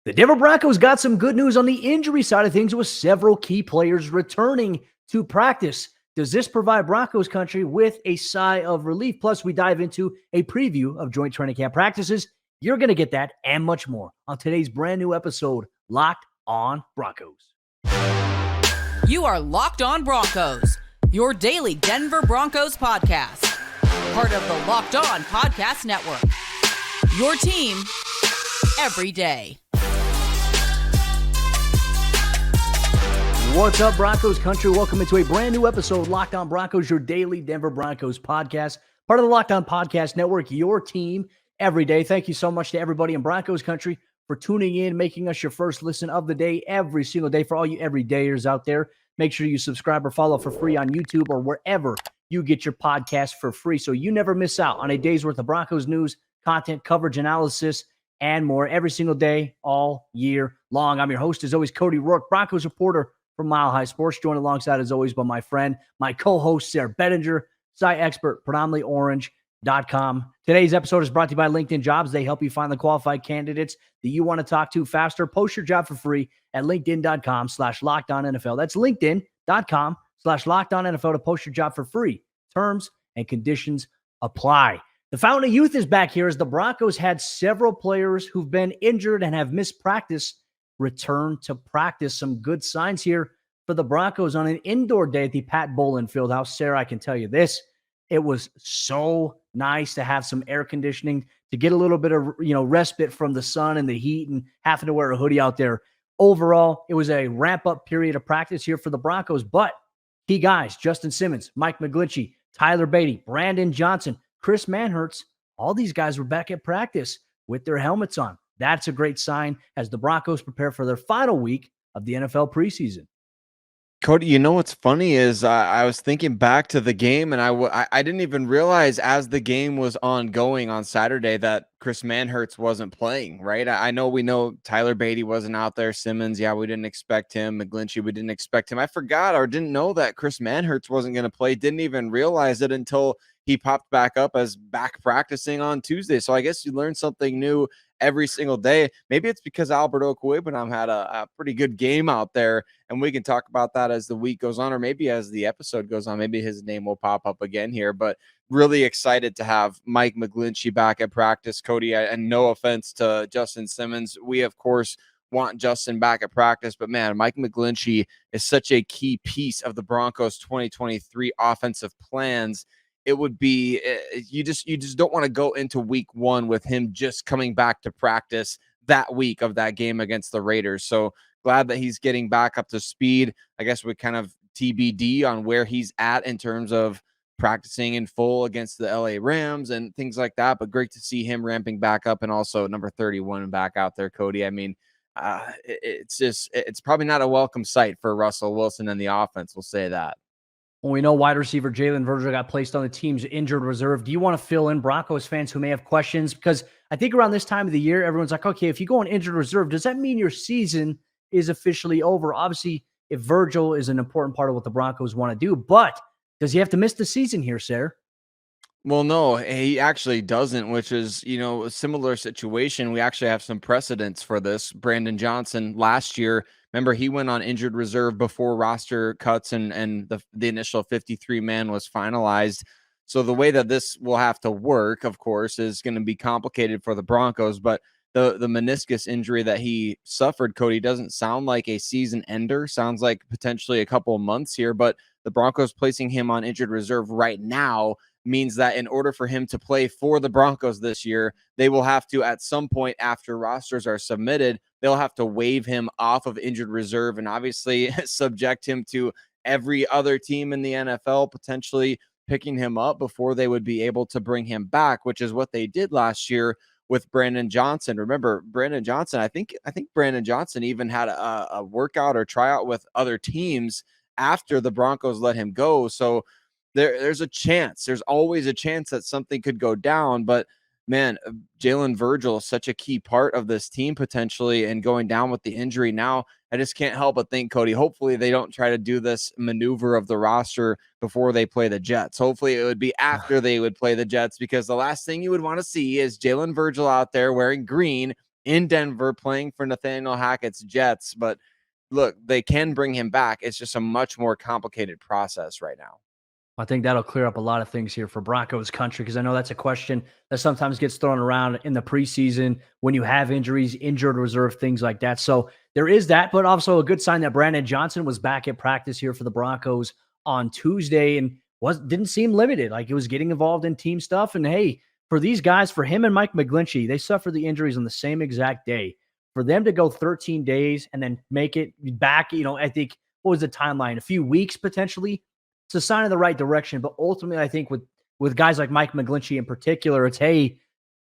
The Denver Broncos got some good news on the injury side of things with several key players returning to practice. Does this provide Broncos Country with a sigh of relief? Plus, we dive into a preview of joint training camp practices. You're going to get that and much more on today's brand new episode, Locked on Broncos. You are Locked on Broncos, your daily Denver Broncos podcast. Part of the Locked on Podcast Network. Your team every day. What's up, Broncos Country? Welcome into a brand new episode, Locked on Broncos, your daily Denver Broncos podcast. Part of the Locked on Podcast Network, your team every day. Thank you so much to everybody in Broncos Country for tuning in, making us your first listen of the day every single day. For all you everydayers out there, make sure you subscribe or follow for free on YouTube or wherever you get your podcast for free so you never miss out on a day's worth of Broncos news, content, coverage, analysis, and more every single day, all year long. I'm your host, as always, Cody Roark, Broncos reporter from Mile High Sports, joined alongside, as always, by my friend, my co-host, Sayre Bedinger, site expert, predominantlyorange.com. Today's episode is brought to you by LinkedIn Jobs. They help you find the qualified candidates that you want to talk to faster. Post your job for free at linkedin.com/LockedOnNFL. That's linkedin.com/LockedOnNFL to post your job for free. Terms and conditions apply. The Fountain of Youth is back here as the Broncos had several players who've been injured and have missed practice return to practice. Some good signs here for the Broncos on an indoor day at the Pat Bowlen Fieldhouse. Sayre, I can tell you this, it was so nice to have some air conditioning, to get a little bit of, respite from the sun and the heat and having to wear a hoodie out there. Overall, it was a ramp-up period of practice here for the Broncos, but key guys, Justin Simmons, Mike McGlinchey, Tyler Beatty, Brandon Johnson, Chris Manhertz, all these guys were back at practice with their helmets on. That's a great sign as the Broncos prepare for their final week of the NFL preseason. Cody, you know what's funny is I was thinking back to the game, and I didn't even realize as the game was ongoing on Saturday that Chris Manhertz wasn't playing, right? We know Tyler Beatty wasn't out there. Simmons, yeah, we didn't expect him. McGlinchey, we didn't expect him. I forgot or didn't know that Chris Manhertz wasn't going to play. Didn't even realize it until he popped back up as back practicing on Tuesday. So I guess you learn something new every single day. Maybe it's because Alberto Cuebanam had a pretty good game out there, and we can talk about that as the week goes on, or maybe as the episode goes on. Maybe his name will pop up again here, but really excited to have Mike McGlinchey back at practice, Cody, and no offense to Justin Simmons. We, of course, want Justin back at practice, but man, Mike McGlinchey is such a key piece of the Broncos 2023 offensive plans. It would be, you just don't want to go into week one with him just coming back to practice that week of that game against the Raiders. So glad that he's getting back up to speed. I guess we kind of TBD on where he's at in terms of practicing in full against the LA Rams and things like that. But great to see him ramping back up, and also number 31 back out there, Cody. I mean, it's probably not a welcome sight for Russell Wilson and the offense. We'll say that. Well, we know wide receiver Jalen Virgil got placed on the team's injured reserve. Do you want to fill in Broncos fans who may have questions? Because I think around this time of the year, everyone's like, okay, if you go on injured reserve, does that mean your season is officially over? Obviously, if Virgil is an important part of what the Broncos want to do, but does he have to miss the season here, Sayre? Well, no, he actually doesn't, which is, a similar situation. We actually have some precedents for this. Brandon Johnson last year, remember, he went on injured reserve before roster cuts and the initial 53-man was finalized. So the way that this will have to work, of course, is going to be complicated for the Broncos, but the meniscus injury that he suffered, Cody, doesn't sound like a season ender. Sounds like potentially a couple of months here, but the Broncos placing him on injured reserve right now means that in order for him to play for the Broncos this year, they will have to, at some point after rosters are submitted, they'll have to waive him off of injured reserve and obviously subject him to every other team in the NFL potentially picking him up before they would be able to bring him back, which is what they did last year with Brandon Johnson. Remember, Brandon Johnson, I think Brandon Johnson even had a workout or tryout with other teams after the Broncos let him go. So there's a chance. There's always a chance that something could go down. But man, Jalen Virgil is such a key part of this team potentially, and going down with the injury now, I just can't help but think, Cody, hopefully they don't try to do this maneuver of the roster before they play the Jets. Hopefully it would be after they would play the Jets, because the last thing you would want to see is Jalen Virgil out there wearing green in Denver playing for Nathaniel Hackett's Jets. But look, they can bring him back. It's just a much more complicated process right now. I think that'll clear up a lot of things here for Broncos country, because I know that's a question that sometimes gets thrown around in the preseason when you have injuries, injured reserve, things like that. So there is that, but also a good sign that Brandon Johnson was back at practice here for the Broncos on Tuesday and didn't seem limited. Like, he was getting involved in team stuff. And hey, for these guys, for him and Mike McGlinchey, they suffered the injuries on the same exact day. For them to go 13 days and then make it back, I think, what was the timeline? A few weeks potentially. It's a sign of the right direction. But ultimately, I think with guys like Mike McGlinchey in particular, it's, hey,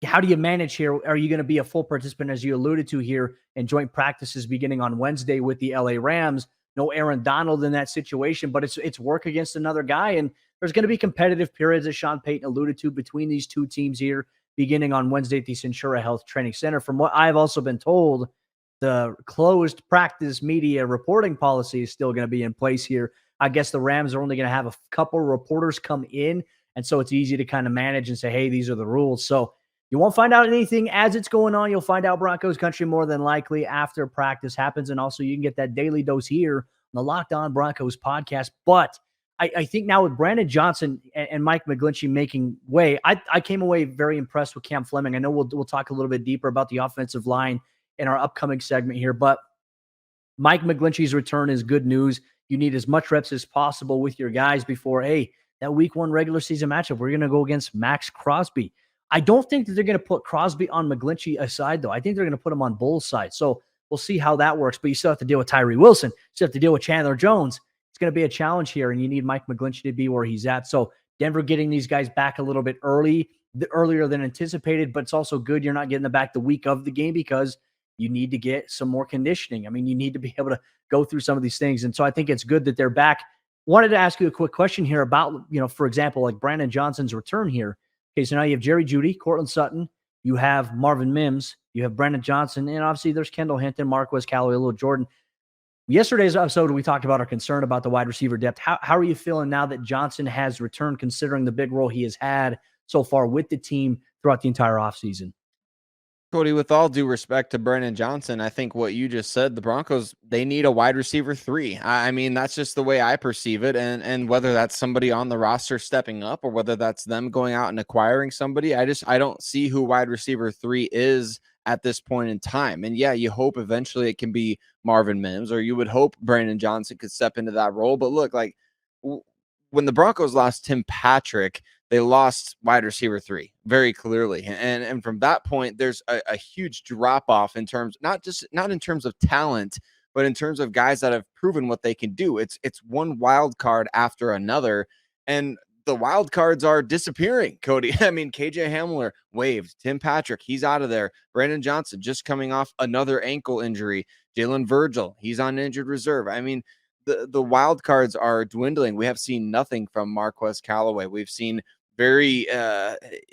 how do you manage here? Are you going to be a full participant, as you alluded to here, in joint practices beginning on Wednesday with the LA Rams? No Aaron Donald in that situation, but it's work against another guy. And there's going to be competitive periods, as Sean Payton alluded to, between these two teams here, beginning on Wednesday at the Centura Health Training Center. From what I've also been told, the closed practice media reporting policy is still going to be in place here. I guess the Rams are only going to have a couple reporters come in, and so it's easy to kind of manage and say, hey, these are the rules. So you won't find out anything as it's going on. You'll find out Broncos country more than likely after practice happens, and also you can get that daily dose here on the Locked On Broncos podcast. But I think now with Brandon Johnson and Mike McGlinchey making way, I came away very impressed with Cam Fleming. I know we'll talk a little bit deeper about the offensive line in our upcoming segment here, but Mike McGlinchey's return is good news. You need as much reps as possible with your guys before, hey, that week 1 regular season matchup, we're going to go against Max Crosby. I don't think that they're going to put Crosby on McGlinchey aside, though. I think they're going to put him on Bull's side. So we'll see how that works. But you still have to deal with Tyree Wilson. You still have to deal with Chandler Jones. It's going to be a challenge here, and you need Mike McGlinchey to be where he's at. So Denver getting these guys back a little bit earlier than anticipated, but it's also good you're not getting them back the week of the game, because you need to get some more conditioning. I mean, you need to be able to go through some of these things. And so I think it's good that they're back. Wanted to ask you a quick question here about, for example, like Brandon Johnson's return here. Okay, so now you have Jerry Jeudy, Cortland Sutton, you have Marvin Mims, you have Brandon Johnson, and obviously there's Kendall Hinton, Marquez Callaway, Lil Jordan. Yesterday's episode, we talked about our concern about the wide receiver depth. How are you feeling now that Johnson has returned, considering the big role he has had so far with the team throughout the entire offseason? Cody, with all due respect to Brandon Johnson, I think what you just said, the Broncos, they need a wide receiver 3. I mean, that's just the way I perceive it. And whether that's somebody on the roster stepping up or whether that's them going out and acquiring somebody, I don't see who wide receiver 3 is at this point in time. And yeah, you hope eventually it can be Marvin Mims, or you would hope Brandon Johnson could step into that role. But look, like when the Broncos lost Tim Patrick, they lost wide receiver 3 very clearly. And from that point, there's a huge drop off in terms, not in terms of talent, but in terms of guys that have proven what they can do. It's one wild card after another. And the wild cards are disappearing, Cody. I mean, KJ Hamler waived. Tim Patrick, he's out of there. Brandon Johnson just coming off another ankle injury. Jalen Virgil, he's on injured reserve. I mean, the wild cards are dwindling. We have seen nothing from Marquez Callaway. We've seen very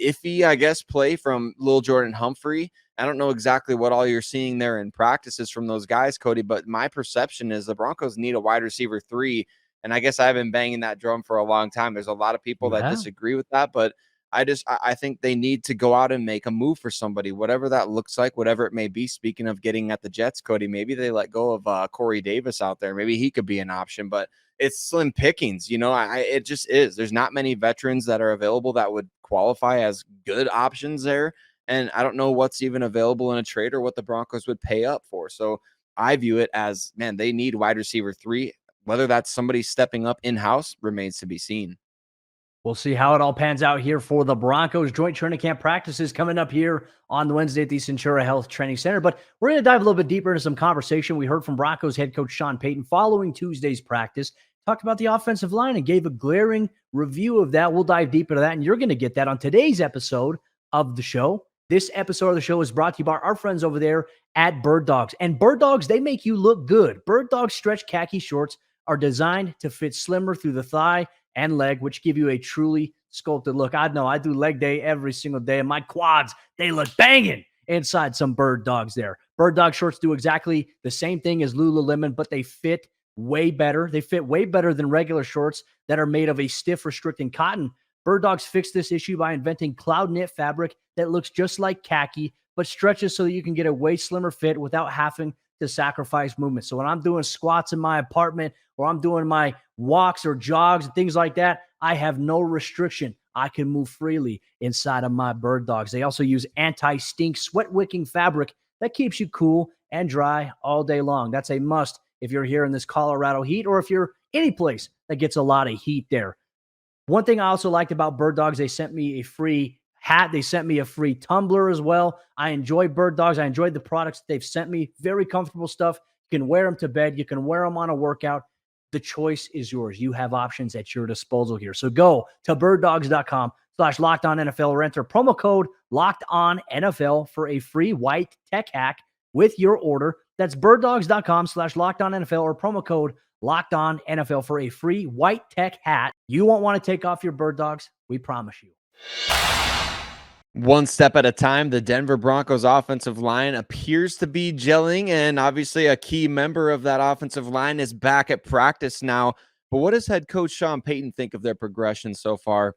iffy, I guess, play from Lil Jordan Humphrey. I don't know exactly what all you're seeing there in practices from those guys, Cody, but my perception is the Broncos need a wide receiver 3. And I guess I've been banging that drum for a long time. There's a lot of people that disagree with that, but I think they need to go out and make a move for somebody, whatever that looks like, whatever it may be. Speaking of getting at the Jets, Cody, maybe they let go of Corey Davis out there. Maybe he could be an option, but it's slim pickings. It just is. There's not many veterans that are available that would qualify as good options there. And I don't know what's even available in a trade or what the Broncos would pay up for. So I view it as, man, they need wide receiver 3. Whether that's somebody stepping up in-house remains to be seen. We'll see how it all pans out here for the Broncos. Joint training camp practices coming up here on Wednesday at the Centura Health Training Center. But we're going to dive a little bit deeper into some conversation we heard from Broncos head coach Sean Payton following Tuesday's practice. Talked about the offensive line and gave a glaring review of that. We'll dive deep into that, and you're going to get that on today's episode of the show. This episode of the show is brought to you by our friends over there at Bird Dogs. And Bird Dogs, they make you look good. Bird Dogs stretch khaki shorts are designed to fit slimmer through the thigh and leg, which give you a truly sculpted look. I know I do leg day every single day, and my quads, they look banging inside some Bird Dogs there. Bird Dog shorts do exactly the same thing as Lululemon, but they fit way better. They fit way better than regular shorts that are made of a stiff, restricting cotton. Bird Dogs fixed this issue by inventing cloud knit fabric that looks just like khaki, but stretches so that you can get a way slimmer fit without having to sacrifice movement. So when I'm doing squats in my apartment or I'm doing my walks or jogs and things like that, I have no restriction. I can move freely inside of my Bird Dogs. They also use anti-stink sweat wicking fabric that keeps you cool and dry all day long. That's a must if you're here in this Colorado heat or if you're any place that gets a lot of heat there. One thing I also liked about Bird Dogs, they sent me a free hat. They sent me a free tumbler as well. I enjoy Bird Dogs. I enjoyed the products that they've sent me. Very comfortable stuff. You can wear them to bed. You can wear them on a workout. The choice is yours. You have options at your disposal here. So go to birddogs.com/LockedOnNFL or enter promo code LockedOnNFL for a free white tech hack with your order. That's birddogs.com/LockedOnNFL or promo code LockedOnNFL for a free white tech hat. You won't want to take off your Bird Dogs. We promise you. One step at a time, the Denver Broncos offensive line appears to be gelling, and obviously a key member of that offensive line is back at practice now. But what does head coach Sean Payton think of their progression so far?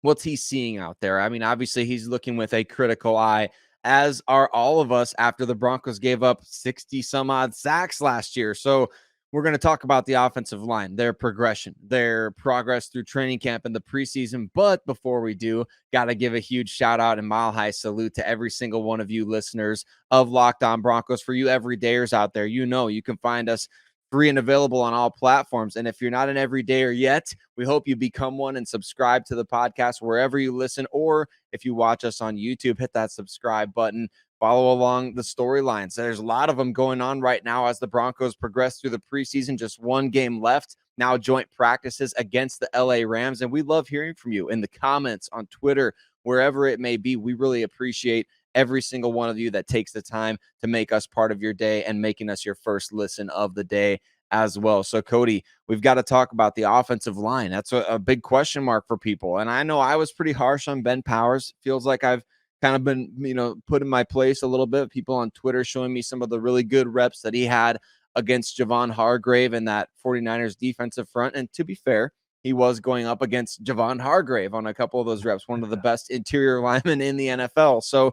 What's he seeing out there? I mean, obviously he's looking with a critical eye, as are all of us after the Broncos gave up 60 some odd sacks last year. So we're going to talk about the offensive line, their progression, their progress through training camp and the preseason. But before we do, got to give a huge shout out and mile high salute to every single one of you listeners of Locked On Broncos. For you everydayers out there, you know you can find us free and available on all platforms. And if you're not an everydayer yet, we hope you become one and subscribe to the podcast wherever you listen, or if you watch us on YouTube, hit that subscribe button. Follow along the storylines. There's a lot of them going on right now as the Broncos progress through the preseason. Just one game left. Now joint practices against the LA Rams. And we love hearing from you in the comments, on Twitter, wherever it may be. We really appreciate every single one of you that takes the time to make us part of your day and making us your first listen of the day as well. So, Cody, we've got to talk about the offensive line. That's a big question mark for people. And I know I was pretty harsh on Ben Powers. Feels like I've kind of been, put in my place a little bit. People on Twitter showing me some of the really good reps that he had against Javon Hargrave and that 49ers defensive front. And to be fair, he was going up against Javon Hargrave on a couple of those reps, one of the best interior linemen in the NFL. So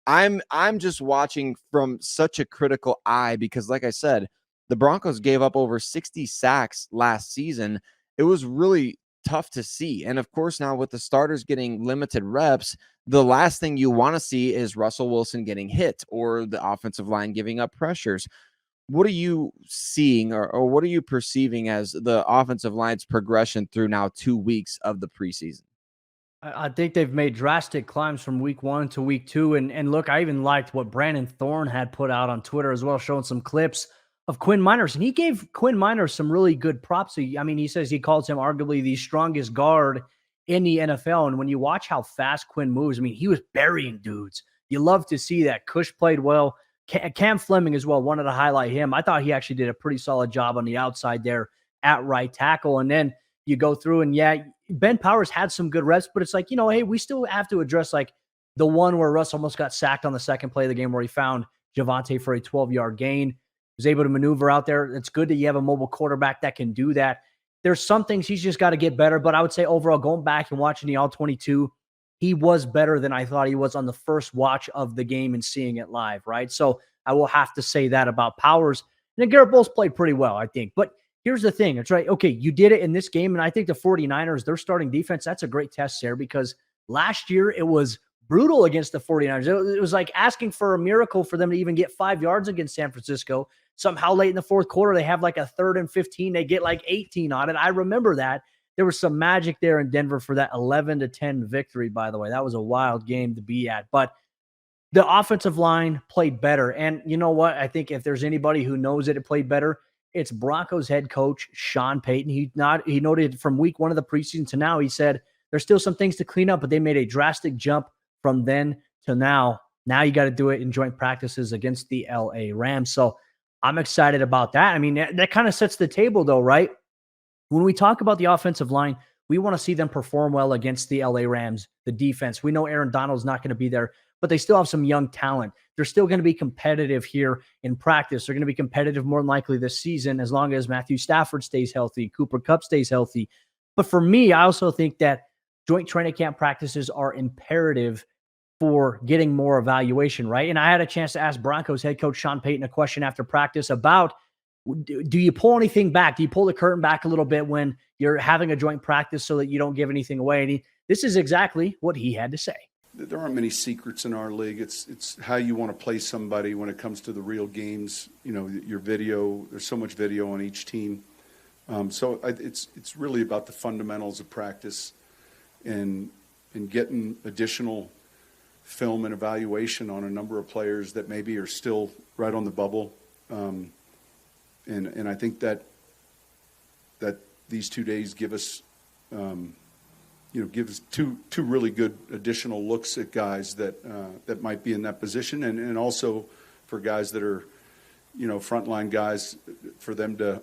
I'm just watching from such a critical eye because, like I said, the Broncos gave up over 60 sacks last season. It was really tough to see. And of course, now with the starters getting limited reps, the last thing you want to see is Russell Wilson getting hit or the offensive line giving up pressures. What are you seeing or what are you perceiving as the offensive line's progression through now 2 weeks of the preseason? I think they've made drastic climbs from week 1 to week 2. And look, I even liked what Brandon Thorne had put out on Twitter as well, showing some clips of Quinn Miners. And he gave Quinn Miners some really good props. He says he calls him arguably the strongest guard in the NFL. And when you watch how fast Quinn moves, he was burying dudes. You love to see that. Cush played well. Cam Fleming as well, wanted to highlight him. I thought he actually did a pretty solid job on the outside there at right tackle. And then you go through and Ben Powers had some good reps, but it's like, hey, we still have to address like the one where Russ almost got sacked on the second play of the game where he found Javonte for a 12-yard gain. Was able to maneuver out there. It's good that you have a mobile quarterback that can do that. There's some things he's just got to get better, but I would say overall, going back and watching the All-22, he was better than I thought he was on the first watch of the game and seeing it live, right? So I will have to say that about Powers. And then Garrett Bowles played pretty well, I think. But here's the thing. It's right. Okay, you did it in this game, and I think the 49ers, their starting defense, that's a great test there because last year it was brutal against the 49ers. It was like asking for a miracle for them to even get 5 yards against San Francisco. Somehow late in the fourth quarter, they have like a 3rd and 15. They get like 18 on it. I remember that. There was some magic there in Denver for that 11-10 victory, by the way. That was a wild game to be at. But the offensive line played better. And you know what? I think if there's anybody who knows it played better, it's Broncos head coach Sean Payton. He noted from week 1 of the preseason to now, he said there's still some things to clean up, but they made a drastic jump from then to now. Now you got to do it in joint practices against the LA Rams. So I'm excited about that. That kind of sets the table though, right? When we talk about the offensive line, we want to see them perform well against the LA Rams, the defense. We know Aaron Donald's not going to be there, but they still have some young talent. They're still going to be competitive here in practice. They're going to be competitive more than likely this season as long as Matthew Stafford stays healthy, Cooper Kupp stays healthy. But for me, I also think that joint training camp practices are imperative for getting more evaluation, right? And I had a chance to ask Broncos head coach Sean Payton a question after practice about, do you pull anything back? Do you pull the curtain back a little bit when you're having a joint practice so that you don't give anything away? And this is exactly what he had to say. There aren't many secrets in our league. It's how you want to play somebody when it comes to the real games. You know, your video, there's so much video on each team. It's really about the fundamentals of practice and getting additional film and evaluation on a number of players that maybe are still right on the bubble. And I think that these 2 days give us, gives two really good additional looks at guys that might be in that position, and also for guys that are, frontline guys, for them to,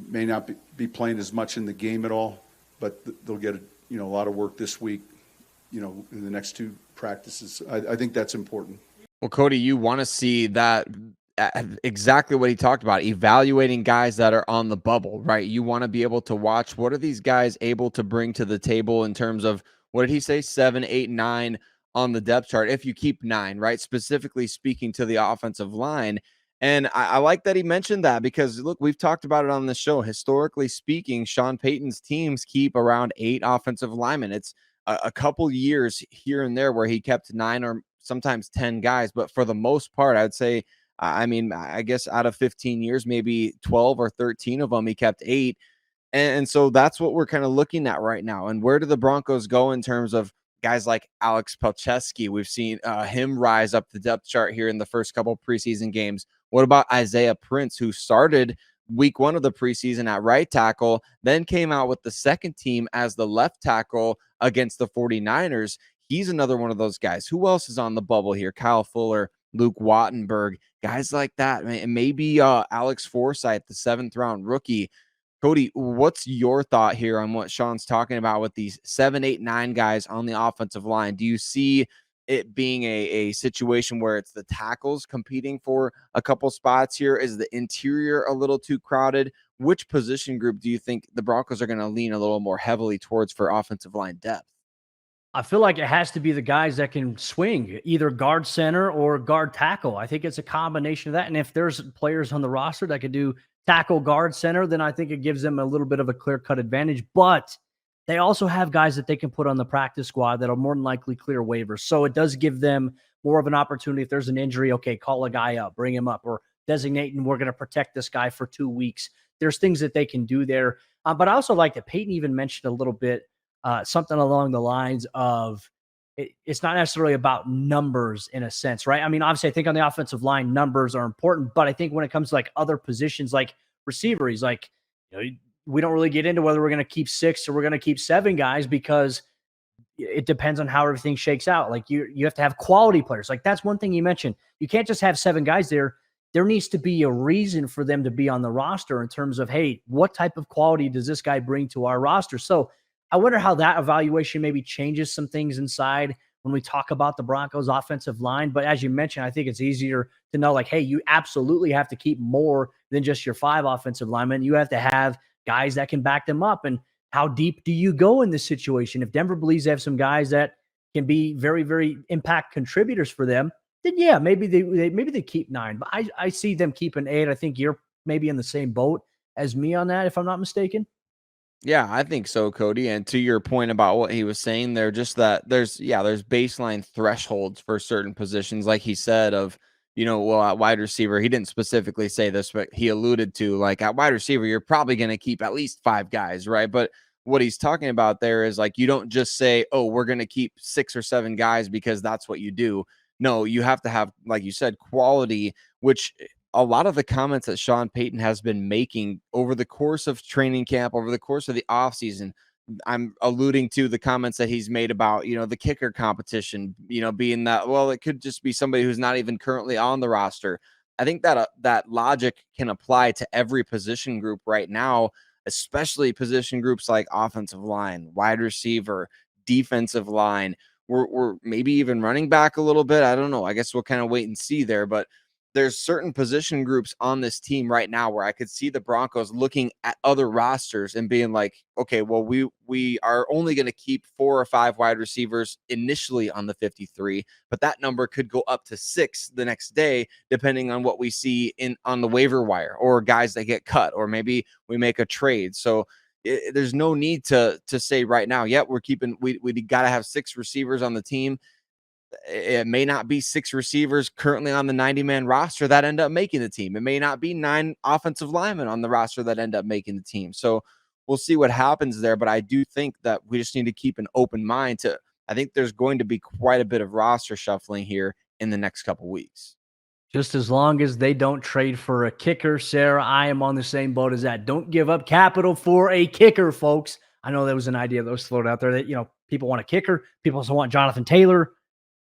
may not be playing as much in the game at all, but they'll get a lot of work this week, in the next 2 practices. I think that's important. Well, Cody, you want to see that exactly what he talked about, evaluating guys that are on the bubble, right? You want to be able to watch what are these guys able to bring to the table in terms of, what did he say, 7, 8, 9 on the depth chart, if you keep 9, right? Specifically speaking to the offensive line. And I like that he mentioned that, because look, we've talked about it on the show. Historically speaking, Sean Payton's teams keep around 8 offensive linemen. It's a couple years here and there where he kept 9 or sometimes 10 guys, but for the most part, I'd say, I guess out of 15 years, maybe 12 or 13 of them, he kept 8. And so that's what we're kind of looking at right now. And where do the Broncos go in terms of guys like Alex Palczewski? We've seen him rise up the depth chart here in the first couple preseason games. What about Isaiah Prince, who started week 1 of the preseason at right tackle, then came out with the second team as the left tackle against the 49ers? He's another one of those guys. Who else is on the bubble here? Kyle Fuller, Luke Wattenberg, guys like that. And maybe Alex Forsythe, the 7th round rookie. Cody, what's your thought here on what Sean's talking about with these 7, 8, 9 guys on the offensive line? Do you see it being a situation where it's the tackles competing for a couple spots here? Is the interior a little too crowded? Which position group do you think the Broncos are going to lean a little more heavily towards for offensive line depth? I feel like it has to be the guys that can swing, either guard center or guard tackle. I think it's a combination of that. And if there's players on the roster that could do tackle, guard, center, then I think it gives them a little bit of a clear-cut advantage. But they also have guys that they can put on the practice squad that'll more than likely clear waivers. So it does give them more of an opportunity. If there's an injury, okay, call a guy up, bring him up, or designate, and we're going to protect this guy for 2 weeks. There's things that they can do there. But I also like that Peyton even mentioned a little bit something along the lines of, it's not necessarily about numbers in a sense, right? I mean, obviously, I think on the offensive line, numbers are important, but I think when it comes to like other positions, like receiver, he's like, we don't really get into whether we're going to keep 6 or we're going to keep 7 guys, because it depends on how everything shakes out. Like you have to have quality players. Like that's one thing you mentioned. You can't just have 7 guys there. There needs to be a reason for them to be on the roster in terms of, hey, what type of quality does this guy bring to our roster? So I wonder how that evaluation maybe changes some things inside when we talk about the Broncos offensive line. But as you mentioned, I think it's easier to know, like, hey, you absolutely have to keep more than just your 5 offensive linemen. You have to have guys that can back them up. And how deep do you go in this situation? If Denver believes they have some guys that can be very, very impact contributors for them, then yeah, maybe they keep 9. But I see them keeping 8. I think you're maybe in the same boat as me on that, if I'm not mistaken. Yeah, I think so, Cody. And to your point about what he was saying there, just that there's baseline thresholds for certain positions, like he said, of, well, at wide receiver, he didn't specifically say this, but he alluded to, like, at wide receiver, you're probably going to keep at least 5 guys, right? But what he's talking about there is, like, you don't just say, oh, we're going to keep 6 or 7 guys because that's what you do. No, you have to have, like you said, quality, which a lot of the comments that Sean Payton has been making over the course of training camp, over the course of the offseason, I'm alluding to the comments that he's made about, the kicker competition, being that, well, it could just be somebody who's not even currently on the roster. I think that that logic can apply to every position group right now, especially position groups like offensive line, wide receiver, defensive line. We're maybe even running back a little bit. I don't know. I guess we'll kind of wait and see there, but there's certain position groups on this team right now where I could see the Broncos looking at other rosters and being like, okay, well, we are only going to keep 4 or 5 wide receivers initially on the 53, but that number could go up to 6 the next day, depending on what we see on the waiver wire, or guys that get cut, or maybe we make a trade. So there's no need to say right now, yeah, we got to have 6 receivers on the team. It may not be 6 receivers currently on the 90-man roster that end up making the team. It may not be 9 offensive linemen on the roster that end up making the team. So we'll see what happens there. But I do think that we just need to keep an open mind I think there's going to be quite a bit of roster shuffling here in the next couple weeks. Just as long as they don't trade for a kicker, Sayre, I am on the same boat as that. Don't give up capital for a kicker, folks. I know there was an idea that was floated out there that, people want a kicker. People also want Jonathan Taylor.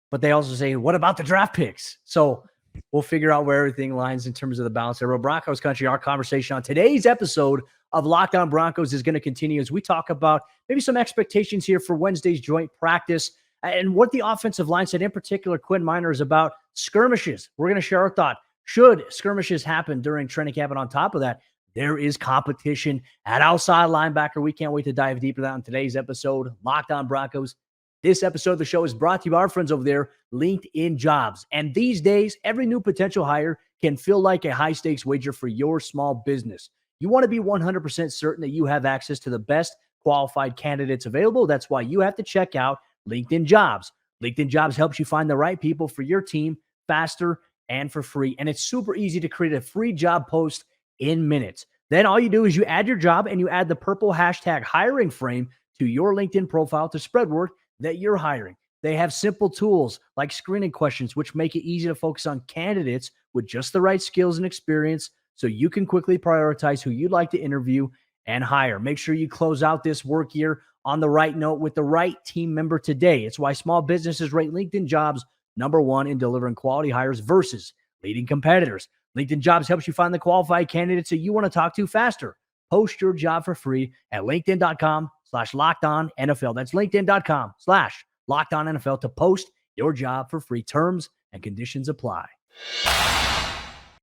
But they also say, what about the draft picks? So we'll figure out where everything lines in terms of the balance there. Broncos Country, our conversation on today's episode of Locked On Broncos is going to continue as we talk about maybe some expectations here for Wednesday's joint practice and what the offensive line said, in particular, Quinn Miners, about skirmishes. We're going to share our thought. Should skirmishes happen during training camp? And on top of that, there is competition at outside linebacker. We can't wait to dive deeper into that on today's episode, Locked On Broncos. This episode of the show is brought to you by our friends over there, LinkedIn Jobs. And these days, every new potential hire can feel like a high-stakes wager for your small business. You want to be 100% certain that you have access to the best qualified candidates available. That's why you have to check out LinkedIn Jobs. LinkedIn Jobs helps you find the right people for your team faster and for free. And it's super easy to create a free job post in minutes. Then all you do is you add your job and you add the purple hashtag hiring frame to your LinkedIn profile to spread word that you're hiring. They have simple tools like screening questions, which make it easy to focus on candidates with just the right skills and experience so you can quickly prioritize who you'd like to interview and hire. Make sure you close out this work year on the right note with the right team member today. It's why small businesses rate LinkedIn Jobs #1 in delivering quality hires versus leading competitors. LinkedIn Jobs helps you find the qualified candidates that you want to talk to faster. Post your job for free at linkedin.com/LockedOnNFL. That's linkedin.com/LockedOnNFL to post your job for free. Terms and conditions apply.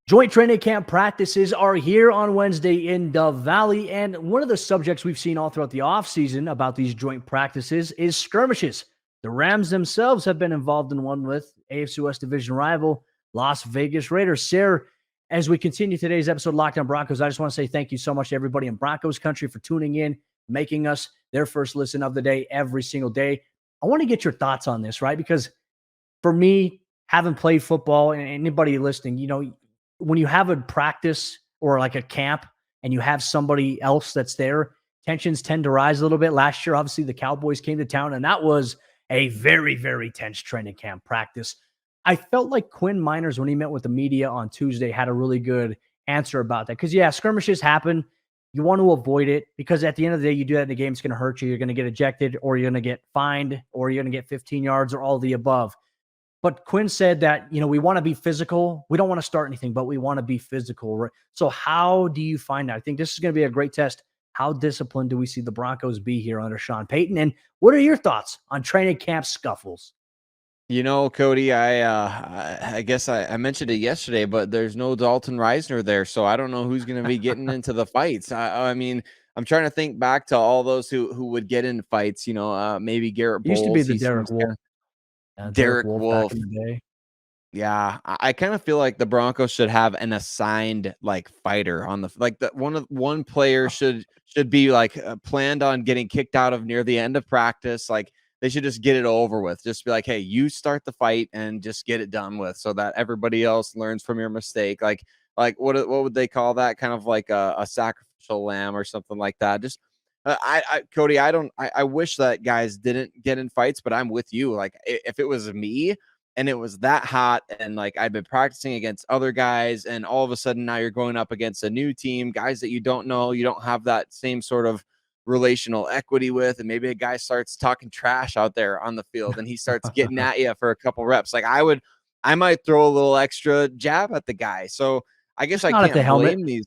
Joint training camp practices are here on Wednesday in Dove Valley, and one of the subjects we've seen all throughout the offseason about these joint practices is skirmishes. The Rams themselves have been involved in one with AFC West division rival Las Vegas Raiders. Sayre, as we continue today's episode of Locked On Broncos, I just want to say thank you so much to everybody in Broncos Country for tuning in, making us their first listen of the day every single day. I want to get your thoughts on this, right? Because for me, having played football, and anybody listening, when you have a practice or like a camp and you have somebody else that's there, tensions tend to rise a little bit. Last year, obviously, the Cowboys came to town, and that was a very, very tense training camp practice. I felt like Quinn Miners, when he met with the media on Tuesday, had a really good answer about that. Because, yeah, skirmishes happen. You want to avoid it because at the end of the day, you do that in the game, it's going to hurt you. You're going to get ejected, or you're going to get fined, or you're going to get 15 yards, or all the above. But Quinn said that, we want to be physical. We don't want to start anything, but we want to be physical. Right? So how do you find out? I think this is going to be a great test. How disciplined do we see the Broncos be here under Sean Payton? And what are your thoughts on training camp scuffles? Cody, I guess I mentioned it yesterday, but there's no Dalton Reisner there, so I don't know who's going to be getting into the fights. I mean, I'm trying to think back to all those who would get in fights. Maybe Garrett Bowles. Used to be the Derek Wolfe. Derek Wolfe back in the day. Yeah, I kind of feel like the Broncos should have an assigned fighter on one player should be planned on getting kicked out of near the end of practice. They should just get it over with. Just be like, hey, you start the fight and just get it done with, so that everybody else learns from your mistake. What would they call that? Kind of like a sacrificial lamb or something like that. Just Cody, I wish that guys didn't get in fights, but I'm with you. If it was me and it was that hot and I'd been practicing against other guys and all of a sudden now you're going up against a new team, guys that you don't know, you don't have that same sort of relational equity with, and maybe a guy starts talking trash out there on the field and he starts getting at you for a couple reps. I might throw a little extra jab at the guy. So I guess I can't blame these.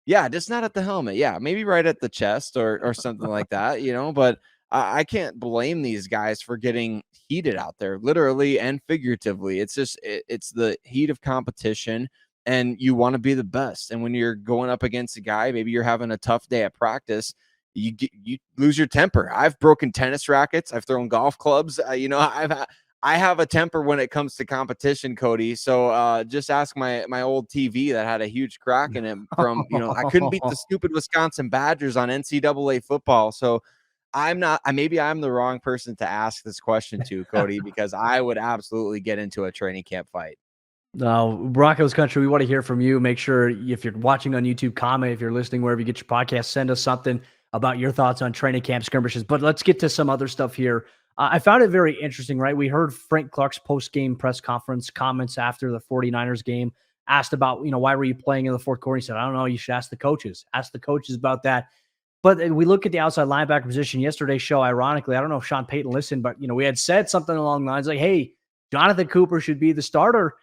Yeah, just not at the helmet. Yeah, maybe right at the chest or something like that, But I can't blame these guys for getting heated out there, literally and figuratively. It's just it's the heat of competition, and you want to be the best. And when you're going up against a guy, maybe you're having a tough day at practice, you lose your temper. I've broken tennis rackets. I've thrown golf clubs. I have a temper when it comes to competition, Cody. So just ask my old TV that had a huge crack in it from, I couldn't beat the stupid Wisconsin Badgers on NCAA football. So maybe I'm the wrong person to ask this question to, Cody, because I would absolutely get into a training camp fight. No, Broncos Country, we want to hear from you. Make sure if you're watching on YouTube, comment. If you're listening wherever you get your podcast, send us something about your thoughts on training camp skirmishes. But let's get to some other stuff here. I found it very interesting, right? We heard Frank Clark's post-game press conference comments after the 49ers game, asked about, why were you playing in the fourth quarter? He said, I don't know. You should ask the coaches. Ask the coaches about that. But we look at the outside linebacker position. Yesterday's show, ironically, I don't know if Sean Payton listened, but, we had said something along the lines like, hey, Jonathan Cooper should be the starter.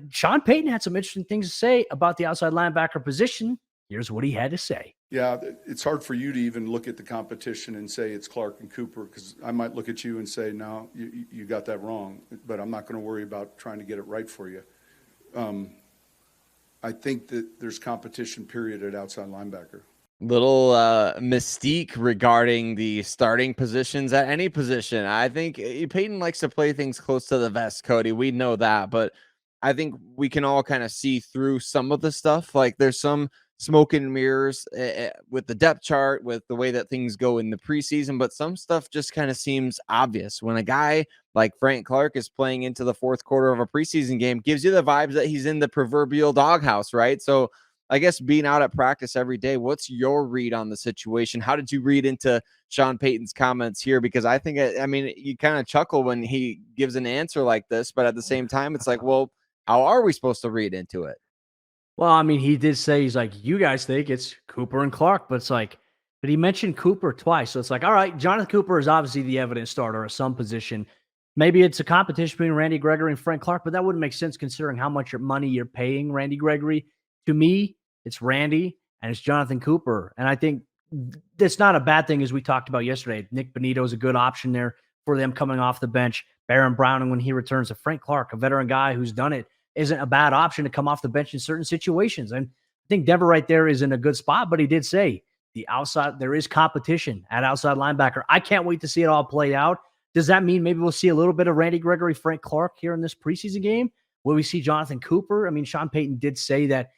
Sean Payton had some interesting things to say about the outside linebacker position. Here's what he had to say. Yeah, it's hard for you to even look at the competition and say it's Clark and Cooper, because I might look at you and say, no, you got that wrong, but I'm not going to worry about trying to get it right for you. I think that there's competition, period, at outside linebacker. Little mystique regarding the starting positions at any position. I think Peyton likes to play things close to the vest, Cody. We know that, but I think we can all kind of see through some of the stuff. Like there's some smoke and mirrors with the depth chart, with the way that things go in the preseason, but some stuff just kind of seems obvious. When a guy like Frank Clark is playing into the fourth quarter of a preseason game, gives you the vibes that he's in the proverbial doghouse, right? So I guess being out at practice every day, what's your read on the situation? How did you read into Sean Payton's comments here? Because I think, you kind of chuckle when he gives an answer like this, but at the same time, it's like, well, how are we supposed to read into it? Well, he did say, he's like, you guys think it's Cooper and Clark, but it's like, but he mentioned Cooper twice. So it's like, all right, Jonathan Cooper is obviously the evident starter at some position. Maybe it's a competition between Randy Gregory and Frank Clark, but that wouldn't make sense considering how much money you're paying Randy Gregory. To me, it's Randy and it's Jonathan Cooper. And I think that's not a bad thing, as we talked about yesterday. Nick Bonito is a good option there for them coming off the bench. Baron Browning, when he returns, to Frank Clark, a veteran guy who's done it, isn't a bad option to come off the bench in certain situations. And I think Denver right there is in a good spot, but he did say the outside, there is competition at outside linebacker. I can't wait to see it all play out. Does that mean maybe we'll see a little bit of Randy Gregory, Frank Clark here in this preseason game? Will we see Jonathan Cooper? Sean Payton did say that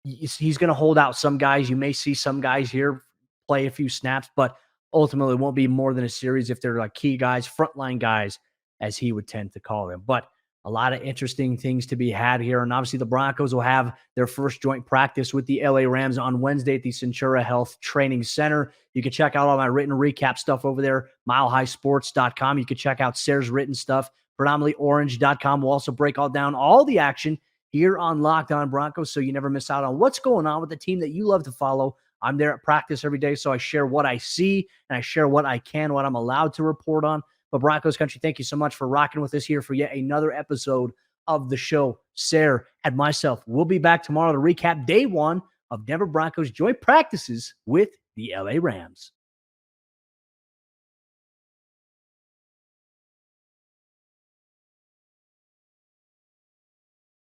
he's going to hold out some guys. You may see some guys here play a few snaps, but ultimately it won't be more than a series if they're like key guys, frontline guys, as he would tend to call them. But a lot of interesting things to be had here. And obviously the Broncos will have their first joint practice with the LA Rams on Wednesday at the Centura Health Training Center. You can check out all my written recap stuff over there, milehighsports.com. You can check out Sayre's written stuff, predominantlyorange.com. We'll also break down all the action here on Locked On Broncos, so you never miss out on what's going on with the team that you love to follow. I'm there at practice every day, so I share what I see and I share what I can, what I'm allowed to report on. But Broncos Country, thank you so much for rocking with us here for yet another episode of the show. Sayre and myself will be back tomorrow to recap day one of Denver Broncos joint practices with the LA Rams.